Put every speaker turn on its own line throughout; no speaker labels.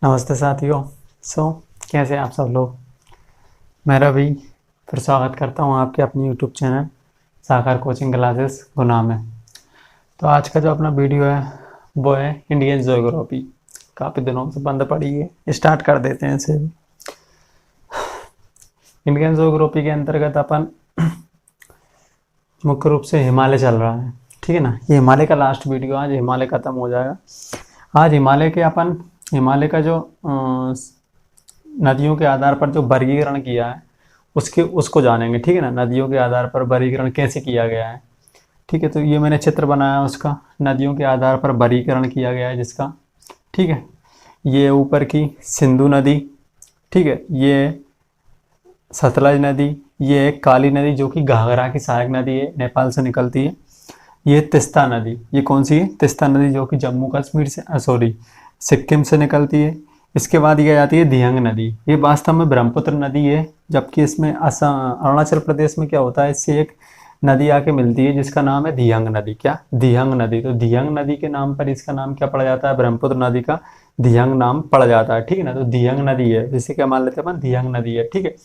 नमस्ते साथियों। कैसे हैं आप सब लोग। मेरा भी फिर स्वागत करता हूं आपके अपने यूट्यूब चैनल साकार कोचिंग क्लासेस गुना में। तो आज का जो अपना वीडियो है वो है इंडियन ज्योग्राफी। काफ़ी दिनों से बंद पड़ी है, स्टार्ट कर देते हैं इसे। इंडियन ज्योग्राफी के अंतर्गत अपन मुख्य रूप से हिमालय चल रहा है, ठीक है ना। ये हिमालय का लास्ट वीडियो, आज हिमालय खत्म हो जाएगा। आज हिमालय का जो नदियों के आधार पर जो वर्गीकरण किया है उसको जानेंगे, ठीक है ना। नदियों के आधार पर वर्गीकरण कैसे किया गया है, ठीक है। तो ये मैंने चित्र बनाया उसका, नदियों के आधार पर वर्गीकरण किया गया है जिसका, ठीक है। ये ऊपर की सिंधु नदी, ठीक है। ये सतलज नदी, ये एक काली नदी जो कि घाघरा की सहायक नदी है, नेपाल से निकलती है। ये तिस्ता नदी, ये कौन सी है? तिस्ता नदी जो कि जम्मू कश्मीर से सिक्किम से निकलती है। इसके बाद ये आती है दिहंग नदी, ये वास्तव में ब्रह्मपुत्र नदी है, जबकि इसमें अरुणाचल प्रदेश में क्या होता है, इससे एक नदी आके मिलती है जिसका नाम है दिहंग नदी। क्या? दिहंग नदी। तो दिहंग नदी के नाम पर इसका नाम क्या पड़ जाता है? ब्रह्मपुत्र नदी का दिहंग नाम पड़ जाता है, ठीक है ना। तो दिहंग नदी है, जिसे क्या मान लेते हैं अपन? दिहंग नदी है, ठीक है।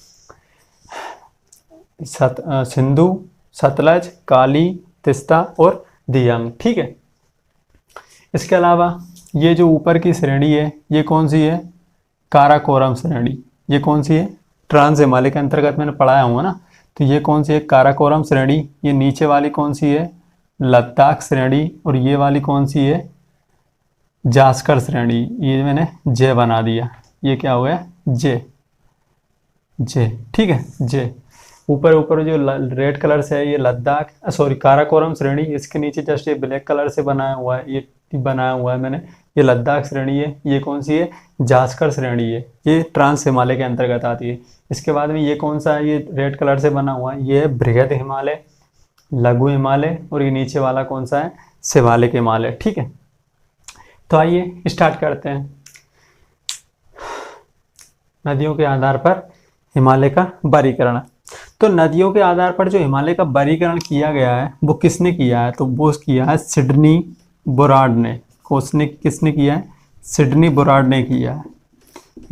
सिंधु, सतलज, काली, तिस्ता और दिहंग, ठीक है। इसके अलावा ये जो ऊपर की श्रेणी है ये कौन सी है? काराकोरम श्रेणी। ये कौन सी है? ट्रांस हिमालय के अंतर्गत मैंने पढ़ाया हुआ ना। तो ये कौन सी है? काराकोरम श्रेणी। ये नीचे वाली कौन सी है? लद्दाख श्रेणी। और ये वाली कौन सी है? जास्कर श्रेणी। ये मैंने जे बना दिया, ये क्या हो गया? जे, ठीक है, जे। ऊपर ऊपर जो रेड कलर से है ये लद्दाख, काराकोरम श्रेणी। इसके नीचे जस्ट ये ब्लैक कलर से बनाया हुआ है, ये बनाया हुआ है मैंने, ये लद्दाख श्रेणी है। ये कौन सी है? जास्कर श्रेणी है, ये ट्रांस हिमालय के अंतर्गत आती है। इसके बाद में ये कौन सा है? ये रेड कलर से बना हुआ है, ये है बृहद हिमालय, लघु हिमालय। और ये नीचे वाला कौन सा है? शिवालिक हिमालय, ठीक है। तो आइए स्टार्ट करते हैं। नदियों के आधार पर हिमालय का वर्गीकरण। तो नदियों के आधार पर जो हिमालय का वर्गीकरण किया गया है वो किसने किया है? तो वो किया है सिडनी बुराड ने। किसने किया है? सिडनी बुराड ने किया है।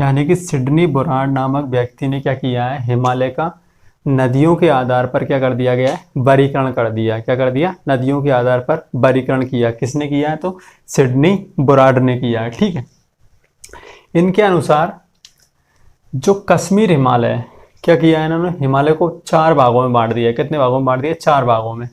यानी कि सिडनी बुराड नामक व्यक्ति ने क्या किया है? हिमालय का नदियों के आधार पर क्या कर दिया गया है? वर्गीकरण कर दिया। क्या कर दिया? नदियों के आधार पर वर्गीकरण किया। किसने किया है? तो सिडनी बुराड ने किया है, ठीक है। इनके अनुसार जो कश्मीर हिमालय है, क्या किया है इन्होंने? हिमालय को 4 भागों में बांट दिया। कितने भागों में बांट दिया? 4 भागों में।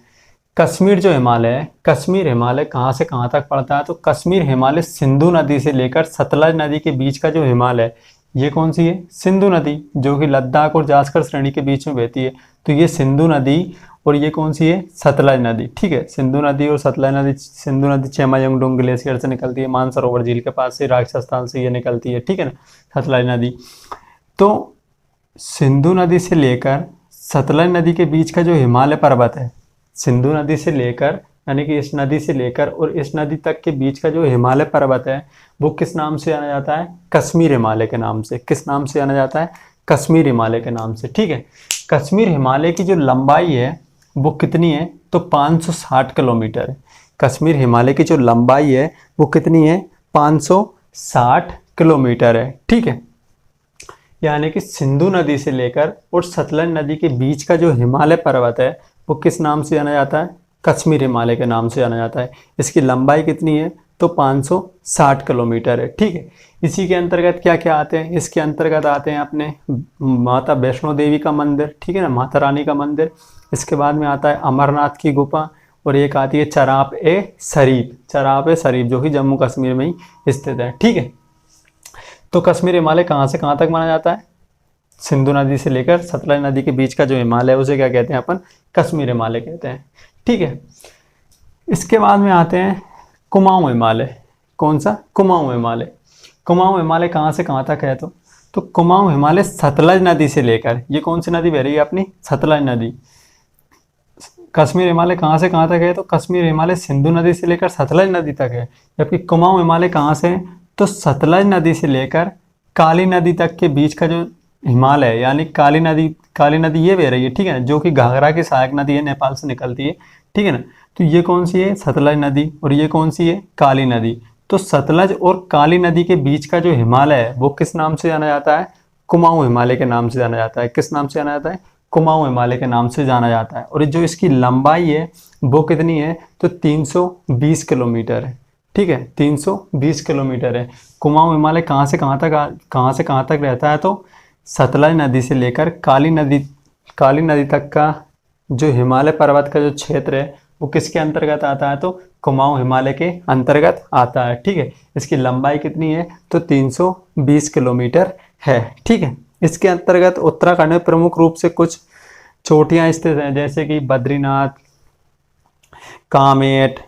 कश्मीर जो हिमालय है, कश्मीर हिमालय कहाँ से कहाँ तक पड़ता है? तो कश्मीर हिमालय सिंधु नदी से लेकर सतलज नदी के बीच का जो हिमालय है, ये कौन सी है? सिंधु नदी, जो कि लद्दाख और जास्कर श्रेणी के बीच में बहती है। तो ये सिंधु नदी, और ये कौन सी है? सतलज नदी, ठीक है। सिंधु नदी और सतलज नदी, सिंधु नदी चेमायोंगडोंग ग्लेशियर से निकलती है, मानसरोवर झील के पास से, राजस्थान से ये निकलती है, ठीक है ना, सतलज नदी। तो सिंधु नदी से लेकर सतलज नदी के बीच का जो हिमालय पर्वत है, सिंधु नदी से लेकर, यानी कि इस नदी से लेकर और इस नदी तक के बीच का जो हिमालय पर्वत है वो किस नाम से जाना जाता है? कश्मीर हिमालय के नाम से। किस नाम से जाना जाता है? कश्मीर हिमालय के नाम से, ठीक है। कश्मीर हिमालय की जो लंबाई है वो कितनी है? तो 560 किलोमीटर है। कश्मीर हिमालय की जो लंबाई है वो कितनी है? 560 किलोमीटर है, ठीक है। यानी कि सिंधु नदी से लेकर और सतलज नदी के बीच का जो हिमालय पर्वत है वो किस नाम से जाना जाता है? कश्मीर हिमालय के नाम से जाना जाता है। इसकी लंबाई कितनी है? तो 560 किलोमीटर है, ठीक है। इसी के अंतर्गत क्या क्या आते हैं? इसके अंतर्गत आते हैं अपने माता वैष्णो देवी का मंदिर, ठीक है ना, माता रानी का मंदिर। इसके बाद में आता है अमरनाथ की गुफा, और एक आती है चराप ए शरीफ, जो कि जम्मू कश्मीर में ही स्थित है, ठीक है। तो कश्मीर हिमालय कहाँ से कहाँ तक माना जाता है? सिंधु नदी से लेकर सतलज नदी के बीच का जो हिमालय है उसे क्या कहते हैं अपन? कश्मीर हिमालय कहते हैं, ठीक है। इसके बाद में आते हैं कुमाऊं हिमालय। कौन सा? कुमाऊं हिमालय। कुमाऊं हिमालय कहाँ से कहाँ तक है? तो कुमाऊं हिमालय सतलज नदी से लेकर, ये कौन सी नदी बह रही है अपनी? सतलज नदी। कश्मीर हिमालय कहाँ से कहाँ तक है? तो कश्मीर हिमालय सिंधु नदी से लेकर सतलज नदी तक है। जबकि कुमाऊं हिमालय कहाँ से है? तो सतलज नदी से लेकर काली नदी तक के बीच का जो हिमालय है, यानी काली नदी ये बह रही है, ठीक है, जो कि घाघरा की सहायक नदी है, नेपाल से निकलती है, ठीक है ना। तो ये कौन सी है? सतलज नदी। और ये कौन सी है? काली नदी। तो सतलज और काली नदी के बीच का जो हिमालय है वो किस नाम से जाना जाता है? कुमाऊं हिमालय के नाम से जाना जाता है। किस नाम से जाना जाता है? कुमाऊं हिमालय के नाम से जाना जाता है। और जो इसकी लंबाई है वो कितनी है? तो 320 किलोमीटर है। ठीक है, 320 किलोमीटर है। कुमाऊं हिमालय कहाँ से कहाँ तक रहता है? तो सतलज नदी से लेकर काली नदी तक का जो हिमालय पर्वत का जो क्षेत्र है वो किसके अंतर्गत आता है? तो कुमाऊं हिमालय के अंतर्गत आता है। ठीक है, इसकी लंबाई कितनी है? तो 320 किलोमीटर है। ठीक है, इसके अंतर्गत उत्तराखंड में प्रमुख रूप से कुछ चोटियां स्थित हैं, जैसे कि बद्रीनाथ, कामेट,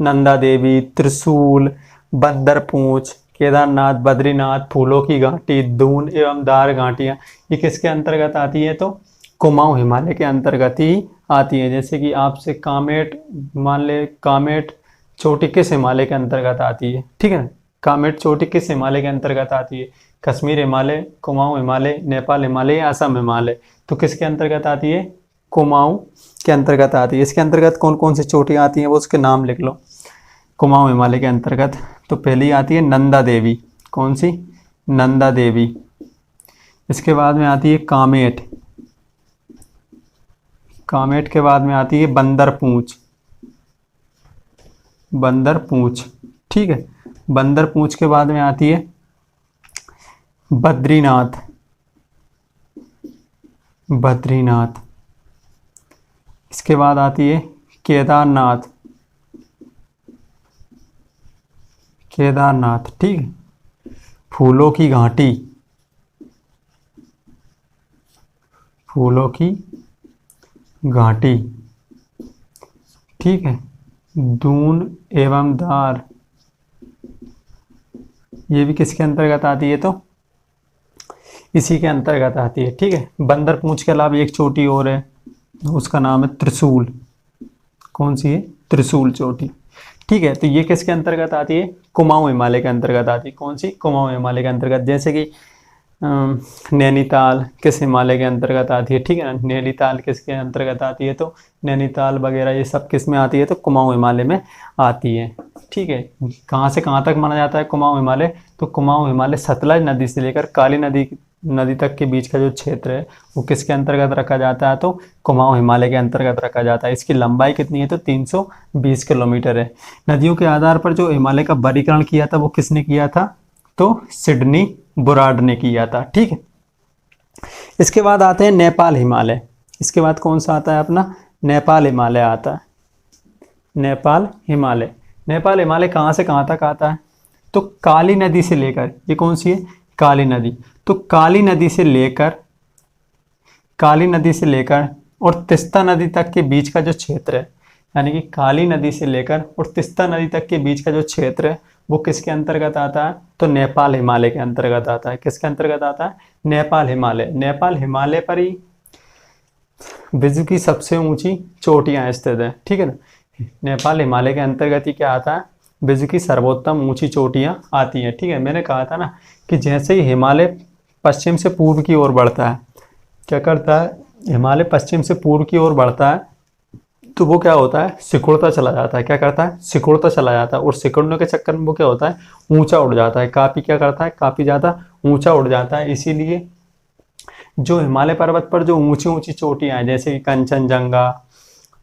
नंदा देवी, त्रिशूल, बंदरपूंछ, केदारनाथ, बद्रीनाथ, फूलों की घाटी, दून एवं दार घाटियां, ये किसके अंतर्गत आती है? तो कुमाऊं हिमालय के अंतर्गत ही आती है। जैसे कि आपसे कामेट, मान ले कामेट चोटी किस हिमालय के अंतर्गत आती है? ठीक है ना, कामेट चोटी किस हिमालय के अंतर्गत आती है? कश्मीर हिमालय, कुमाऊं हिमालय, नेपाल हिमालय या असम हिमालय? तो किसके अंतर्गत आती है? कुमाऊं के अंतर्गत आती है। इसके अंतर्गत कौन कौन सी चोटियां आती हैं वो उसके नाम लिख लो। कुमाऊं हिमालय के अंतर्गत तो पहली आती है नंदा देवी। कौन सी? नंदा देवी। इसके बाद में आती है कामेट। कामेट के बाद में आती है बंदरपूंछ। बंदरपूंछ, ठीक है। बंदरपूंछ के बाद में आती है बद्रीनाथ। बद्रीनाथ। इसके बाद आती है केदारनाथ। केदारनाथ, ठीक है। फूलों की घाटी। फूलों की घाटी, ठीक है। दून एवं दार, ये भी किसके अंतर्गत आती है? तो इसी के अंतर्गत आती है। ठीक है, बंदरपूंछ के अलावा एक चोटी और है, उसका नाम है त्रिशूल। कौन सी है? त्रिशूल चोटी। ठीक है, तो ये किसके अंतर्गत आती है? कुमाऊं हिमालय के अंतर्गत आती है। कौन सी? कुमाऊं हिमालय के अंतर्गत। जैसे कि नैनीताल किस हिमालय के अंतर्गत आती है? ठीक है ना, नैनीताल किसके अंतर्गत आती है? तो नैनीताल वगैरह ये सब किस में आती है? तो कुमाऊं हिमालय में आती है। ठीक है, कहाँ से कहाँ तक माना जाता है कुमाऊं हिमालय? तो कुमाऊं हिमालय सतलज नदी से लेकर काली नदी तक के बीच का जो क्षेत्र है वो किसके अंतर्गत रखा जाता है? तो कुमाऊं हिमालय के अंतर्गत रखा जाता है। इसकी लंबाई कितनी है? तो 320 किलोमीटर है। नदियों के आधार पर जो हिमालय का वर्गीकरण किया था वो किसने किया था? तो सिडनी बुराड ने किया था। ठीक है, इसके बाद आते हैं नेपाल हिमालय। इसके बाद कौन सा आता है अपना? नेपाल हिमालय आता है। नेपाल हिमालय। नेपाल हिमालय कहाँ से कहाँ तक आता है? तो काली नदी से लेकर, ये कौन सी है? काली नदी। तो काली नदी से लेकर और तीस्ता नदी तक के बीच का जो क्षेत्र है, यानी कि काली नदी से लेकर और तीस्ता नदी तक के बीच का जो क्षेत्र है वो किसके अंतर्गत आता है? तो नेपाल हिमालय के अंतर्गत आता है। किसके अंतर्गत आता है? नेपाल हिमालय। नेपाल हिमालय पर ही विश्व की सबसे ऊंची चोटियां स्थित है। ठीक है ना, नेपाल हिमालय के अंतर्गत ही क्या आता है? विश्व की सर्वोत्तम ऊंची चोटियां आती हैं। ठीक है, मैंने कहा था ना कि जैसे ही हिमालय पश्चिम से पूर्व की ओर बढ़ता है, क्या करता है? हिमालय पश्चिम से पूर्व की ओर बढ़ता है तो वो क्या होता है? सिकुड़ता चला जाता है। क्या करता है? सिकुड़ता चला जाता है। और सिकुड़ने के चक्कर में वो क्या होता है? ऊंचा उड़ जाता है। काफी क्या करता है? काफी ज्यादा ऊंचा उड़ जाता है। इसीलिए जो हिमालय पर्वत पर जो ऊंची ऊंची चोटियां हैं, जैसे कि कंचनजंगा,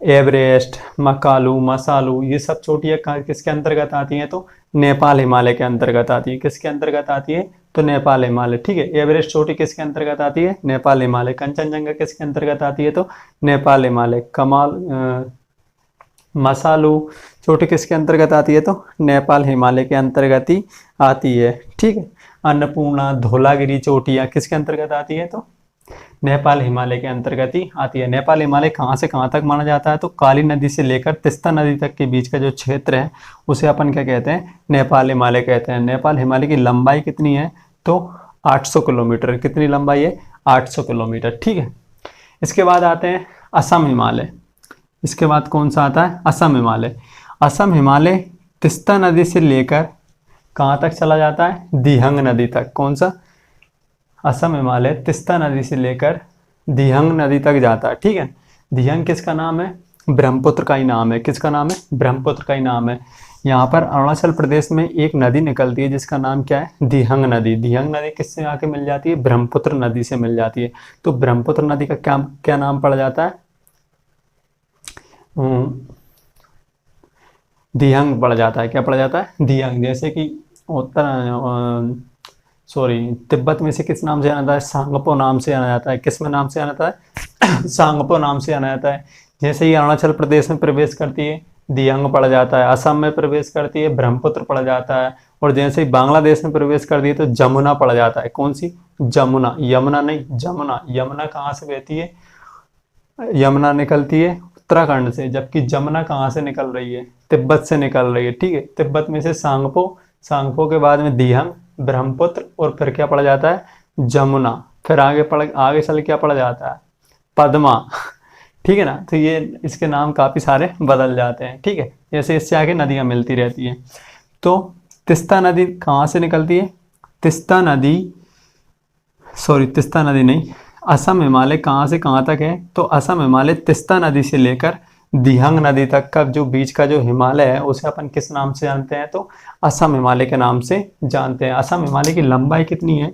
एवरेस्ट, मकालू, मसालू, ये सब चोटियां किसके अंतर्गत आती हैं? तो नेपाल हिमालय के अंतर्गत आती है। किसके अंतर्गत आती है? तो नेपाल हिमालय। ठीक है, एवरेस्ट चोटी किसके अंतर्गत आती है? नेपाल हिमालय। कंचनजंगा किसके अंतर्गत आती है? तो नेपाल हिमालय। मसालू चोटी किसके अंतर्गत आती है? तो नेपाल हिमालय के अंतर्गत ही आती है। ठीक है, अन्नपूर्णा, धौलागिरी चोटियां किसके अंतर्गत आती है? तो नेपाल हिमालय के अंतर्गत ही आती है। नेपाल हिमालय कहाँ से कहाँ तक माना जाता है? तो काली नदी से लेकर तीस्ता नदी तक के बीच का जो क्षेत्र है उसे अपन क्या कहते हैं? नेपाल हिमालय कहते हैं। नेपाल हिमालय की लंबाई कितनी है? तो 800 किलोमीटर। कितनी लंबाई है? 800 किलोमीटर। ठीक है, इसके बाद आते हैं असम हिमालय। इसके बाद कौन सा आता है? असम हिमालय। असम हिमालय तीस्ता नदी से लेकर कहाँ तक चला जाता है? दिहंग नदी तक। कौन सा? असम हिमालय तीस्ता नदी से लेकर दिहंग नदी तक जाता है। ठीक है, दिहंग किसका नाम है? ब्रह्मपुत्र का ही नाम है। किसका नाम है? ब्रह्मपुत्र का ही नाम है। यहाँ पर अरुणाचल प्रदेश में एक नदी निकलती है जिसका नाम क्या है, दिहंग नदी। दिहंग नदी किससे आके मिल जाती है, ब्रह्मपुत्र नदी से मिल जाती है। तो ब्रह्मपुत्र नदी का क्या क्या नाम पड़ जाता है, दिहंग पड़ जाता है। क्या पड़ जाता है, दिहंग। जैसे कि उत्तर तिब्बत में से किस नाम से जाना जाता है, सांगपो नाम से जाना जाता है। किस में नाम से जाना जाता है सांगपो नाम से जाना जाता है। जैसे ही अरुणाचल प्रदेश में प्रवेश करती है दियांग पड़ जाता है, असम में प्रवेश करती है ब्रह्मपुत्र पड़ जाता है, और जैसे ही बांग्लादेश में प्रवेश करती है तो जमुना पड़ जाता है। कौन सी, जमुना, यमुना नहीं, जमुना। यमुना कहाँ से बहती है, यमुना निकलती है उत्तराखंड से, जबकि जमुना कहाँ से निकल रही है, तिब्बत से निकल रही है। ठीक है, तिब्बत में से सांगपो, सांगपो के बाद में दिहंग, ब्रह्मपुत्र, और फिर क्या पड़ जाता है, जमुना। फिर आगे चल क्या पड़ जाता है, पद्मा। ठीक है ना, तो ये इसके नाम काफ़ी सारे बदल जाते हैं। ठीक है, जैसे इससे आगे नदियाँ मिलती रहती हैं। तो तिस्ता नदी कहाँ से निकलती है, तिस्ता नदी नहीं, असम हिमालय कहाँ से कहाँ तक है, तो असम हिमालय तिस्ता नदी से लेकर दिहंग नदी तक का जो बीच का जो हिमालय है उसे अपन किस नाम से जानते हैं, तो असम हिमालय के नाम से जानते हैं। असम हिमालय की लंबाई कितनी है,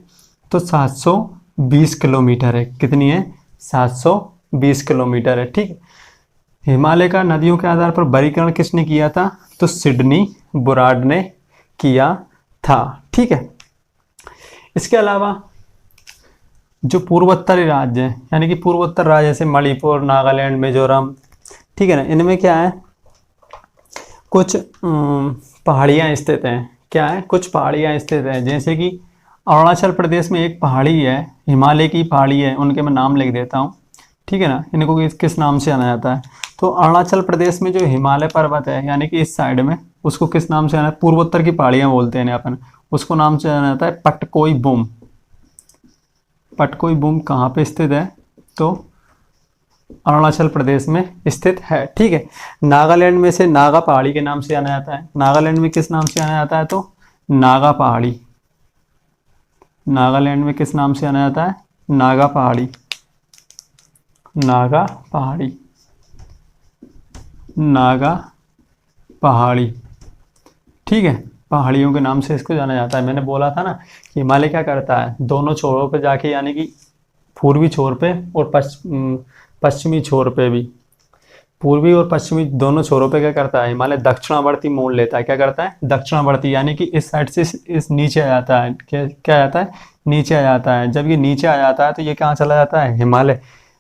तो 720 किलोमीटर है। कितनी है, 720 किलोमीटर है। ठीक है, हिमालय का नदियों के आधार पर वर्गीकरण किसने किया था, तो सिडनी बुराड ने किया था। ठीक है, इसके अलावा जो पूर्वोत्तरी राज्य हैं, यानी कि पूर्वोत्तर राज्य जैसे मणिपुर, नागालैंड, मिजोरम, ठीक है ना, इनमें क्या है, कुछ पहाड़ियाँ स्थित हैं। क्या है, कुछ पहाड़ियाँ स्थित हैं। जैसे कि अरुणाचल प्रदेश में एक पहाड़ी है, हिमालय की पहाड़ी है, उनके मैं नाम लिख देता हूँ। ठीक है ना, इनको किस नाम से जाना जाता है, तो अरुणाचल प्रदेश में जो हिमालय पर्वत है यानी कि इस साइड में, उसको किस नाम से जाना है, पूर्वोत्तर की पहाड़ियाँ बोलते हैं अपन, उसको नाम से जाना जाता है पटकोई बुम। पटकोई बुम कहाँ पे स्थित है, तो अरुणाचल प्रदेश में स्थित है। ठीक है, नागालैंड में से नागा पहाड़ी के नाम से जाना जाता है। नागालैंड में किस नाम से जाना जाता है, तो नागा पहाड़ी। नागालैंड में किस नाम से जाना जाता है, नागा पहाड़ी, नागा पहाड़ी, नागा पहाड़ी। ठीक है, पहाड़ियों के नाम से इसको जाना जाता है। मैंने बोला था ना कि हिमालय क्या करता है, दोनों छोरों पे जाके, यानी कि पूर्वी छोर पे और पश्चिमी छोर पे भी, पूर्वी और पश्चिमी दोनों छोरों पे क्या करता है, हिमालय दक्षिणावर्ती मोड़ लेता है। क्या करता है, दक्षिणावर्ती, यानी कि इस साइड से इस नीचे आ जाता है। क्या आ जाता है, नीचे आ जाता है। जब ये नीचे आ जाता है तो ये कहाँ चला जाता है,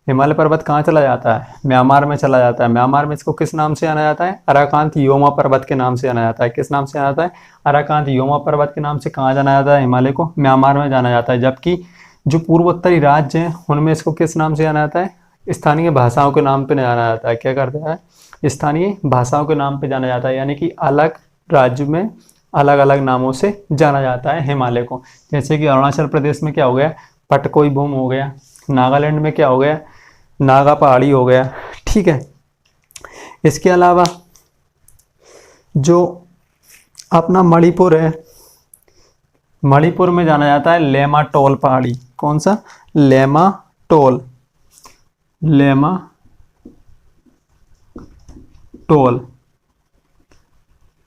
हिमालय पर्वत कहाँ चला जाता है, म्यांमार में चला जाता है। म्यांमार में इसको किस नाम से जाना जाता है, अराकांत योमा पर्वत के नाम से जाना जाता है। किस नाम से जाना जाता है, अराकांत योमा पर्वत के नाम से कहाँ जाना जाता है, हिमालय को म्यांमार में जाना जाता है। जबकि जो पूर्वोत्तरी राज्य हैं उनमें इसको किस नाम से जाना जाता है, स्थानीय भाषाओं के नाम पे जाना जाता है। क्या करता है, स्थानीय भाषाओं के नाम पे जाना जाता है, यानी कि अलग राज्य में अलग अलग नामों से जाना जाता है हिमालय को। जैसे कि अरुणाचल प्रदेश में क्या हो गया, पटकोई बुम हो गया, नागालैंड में क्या हो गया, नागा पहाड़ी हो गया। ठीक है, इसके अलावा जो अपना मणिपुर है, मणिपुर में जाना जाता है लेमाटोल पहाड़ी। कौन सा, लेमाटोल,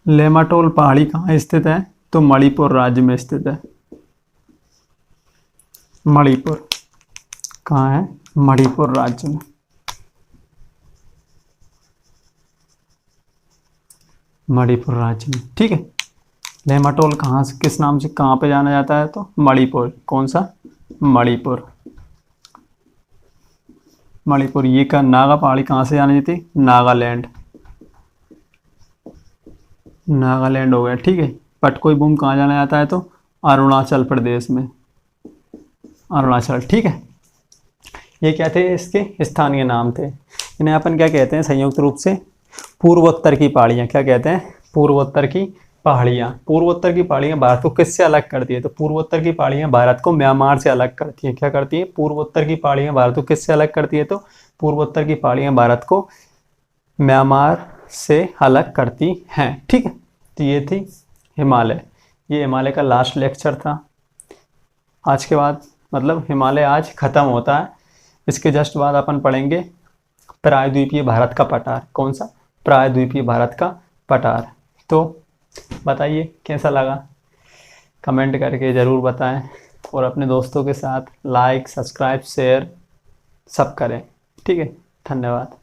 लेमाटोल पहाड़ी कहाँ स्थित है, तो मणिपुर राज्य में स्थित है। मणिपुर कहाँ है, मणिपुर राज्य में। मणिपुर राज्य में। ठीक है, लेमाटोल कहाँ से, किस नाम से, कहाँ पे जाना जाता है, तो मणिपुर। कौन सा, मणिपुर, मणिपुर। ये का नागा पहाड़ी कहाँ से जानी जाती, नागालैंड, नागालैंड हो गया। ठीक है, पटकोई बुम कहाँ जाना जाता है, तो अरुणाचल प्रदेश में, अरुणाचल। ठीक है, ये क्या थे, इसके स्थानीय नाम थे। इन्हें अपन क्या कहते हैं संयुक्त रूप से, पूर्वोत्तर की पहाड़ियाँ। क्या कहते हैं, पूर्वोत्तर की पहाड़ियाँ। पूर्वोत्तर की पहाड़ियाँ भारत को किससे अलग करती है, तो पूर्वोत्तर की पहाड़ियाँ भारत को म्यांमार से अलग करती है। क्या करती है, पूर्वोत्तर की पहाड़ियाँ भारत को किससे अलग करती है, तो पूर्वोत्तर की पहाड़ियाँ भारत को म्यांमार से अलग करती हैं। ठीक है, तो ये थी हिमालय। ये हिमालय का लास्ट लेक्चर था आज के बाद, मतलब हिमालय आज खत्म होता है। इसके जस्ट बाद अपन पढ़ेंगे प्रायद्वीपीय भारत का पठार। कौन सा, प्रायद्वीपीय भारत का पठार। तो बताइए कैसा लगा, कमेंट करके ज़रूर बताएं और अपने दोस्तों के साथ लाइक सब्सक्राइब शेयर सब करें। ठीक है, धन्यवाद।